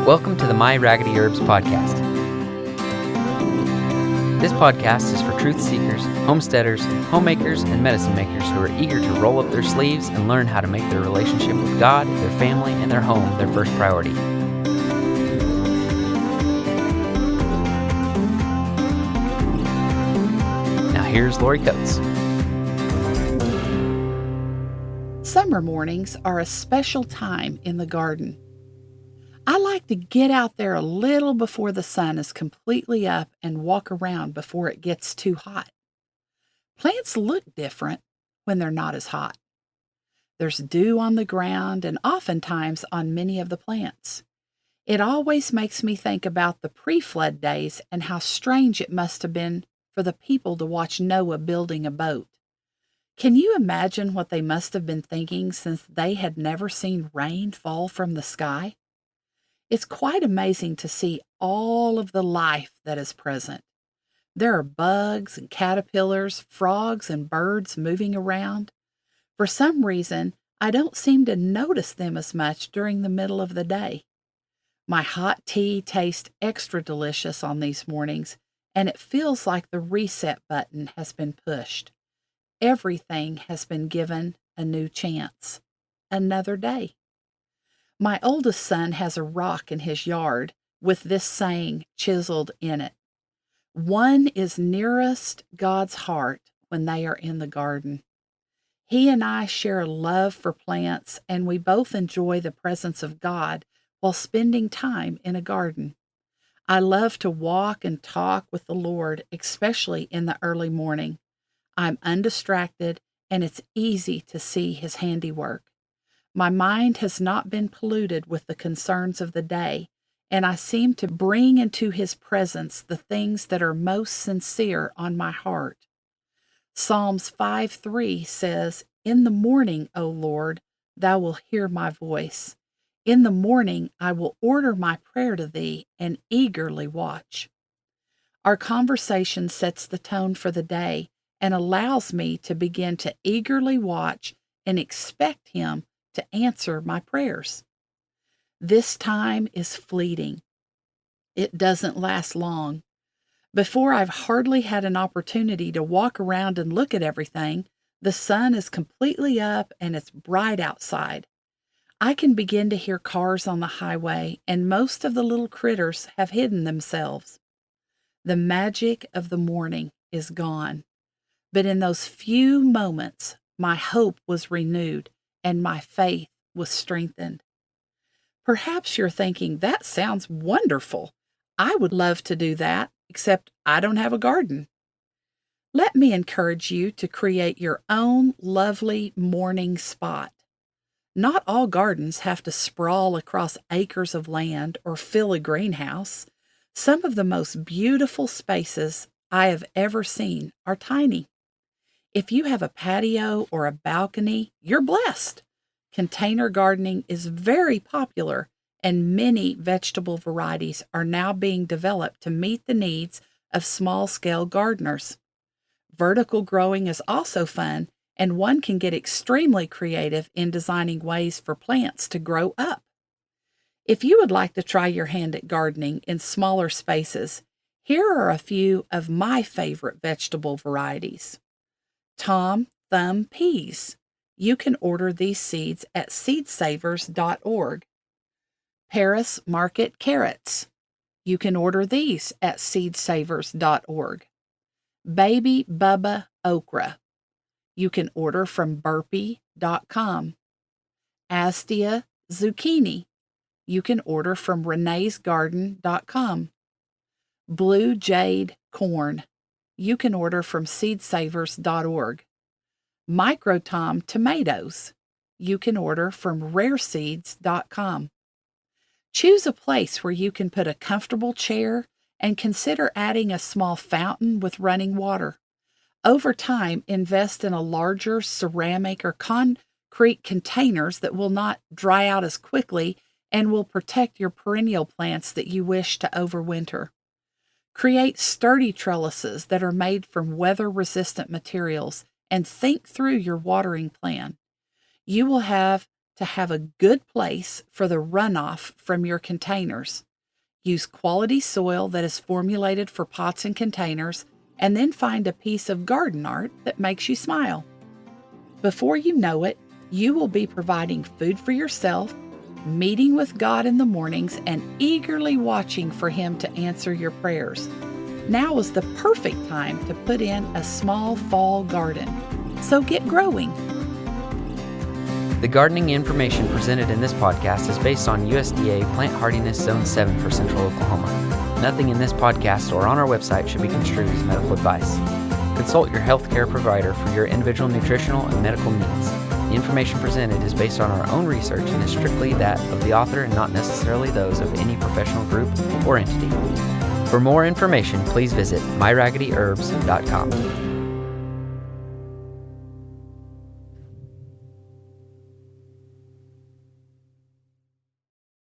Welcome to the My Raggedy Herbs podcast. This podcast is for truth seekers, homesteaders, homemakers, and medicine makers who are eager to roll up their sleeves and learn how to make their relationship with God, their family, and their home their first priority. Now here's Lori Coates. Summer mornings are a special time in the garden. I like to get out there a little before the sun is completely up and walk around before it gets too hot. Plants look different when they're not as hot. There's dew on the ground and oftentimes on many of the plants. It always makes me think about the pre-flood days and how strange it must have been for the people to watch Noah building a boat. Can you imagine what they must have been thinking since they had never seen rain fall from the sky? It's quite amazing to see all of the life that is present. There are bugs and caterpillars, frogs and birds moving around. For some reason, I don't seem to notice them as much during the middle of the day. My hot tea tastes extra delicious on these mornings, and it feels like the reset button has been pushed. Everything has been given a new chance. Another day. My oldest son has a rock in his yard with this saying chiseled in it. One is nearest God's heart when they are in the garden. He and I share a love for plants, and we both enjoy the presence of God while spending time in a garden. I love to walk and talk with the Lord, especially in the early morning. I'm undistracted, and it's easy to see His handiwork. My mind has not been polluted with the concerns of the day, and I seem to bring into His presence the things that are most sincere on my heart. Psalms 5:3 says, In the morning, O Lord, Thou wilt hear my voice. In the morning I will order my prayer to Thee and eagerly watch. Our conversation sets the tone for the day and allows me to begin to eagerly watch and expect Him to answer my prayers. This time is fleeting. It doesn't last long. Before I've hardly had an opportunity to walk around and look at everything, the sun is completely up and it's bright outside. I can begin to hear cars on the highway, and most of the little critters have hidden themselves. The magic of the morning is gone. But in those few moments, my hope was renewed and my faith was strengthened. Perhaps you're thinking, that sounds wonderful. I would love to do that, except I don't have a garden. Let me encourage you to create your own lovely morning spot. Not all gardens have to sprawl across acres of land or fill a greenhouse. Some of the most beautiful spaces I have ever seen are tiny. If you have a patio or a balcony, you're blessed. Container gardening is very popular, and many vegetable varieties are now being developed to meet the needs of small-scale gardeners. Vertical growing is also fun, and one can get extremely creative in designing ways for plants to grow up. If you would like to try your hand at gardening in smaller spaces, here are a few of my favorite vegetable varieties. Tom Thumb peas. You can order these seeds at seedsavers.org. Paris Market carrots. You can order these at seedsavers.org. Baby Bubba okra. You can order from burpee.com. Astia zucchini. You can order from reneesgarden.com. Blue jade corn. You can order from seedsavers.org. Microtom tomatoes. You can order from rareseeds.com. Choose a place where you can put a comfortable chair and consider adding a small fountain with running water. Over time, invest in a larger ceramic or concrete containers that will not dry out as quickly and will protect your perennial plants that you wish to overwinter. Create sturdy trellises that are made from weather-resistant materials and think through your watering plan. You will have to have a good place for the runoff from your containers. Use quality soil that is formulated for pots and containers, and then find a piece of garden art that makes you smile. Before you know it, you will be providing food for yourself, meeting with God in the mornings, and eagerly watching for Him to answer your prayers. Now is the perfect time to put in a small fall garden. So get growing. The gardening information presented in this podcast is based on USDA Plant Hardiness Zone 7 for Central Oklahoma. Nothing in this podcast or on our website should be construed as medical advice. Consult your healthcare provider for your individual nutritional and medical needs. The information presented is based on our own research and is strictly that of the author and not necessarily those of any professional group or entity. For more information, please visit myraggedyherbs.com.